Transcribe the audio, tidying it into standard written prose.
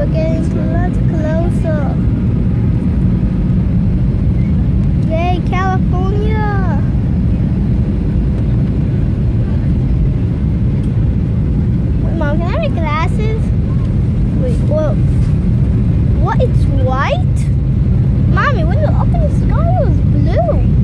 we're getting a lot closer. Yay, California! Wait, Mom, can I have my glasses? Wait, whoa. What? It's white? Mommy, when you open the sky, it was blue.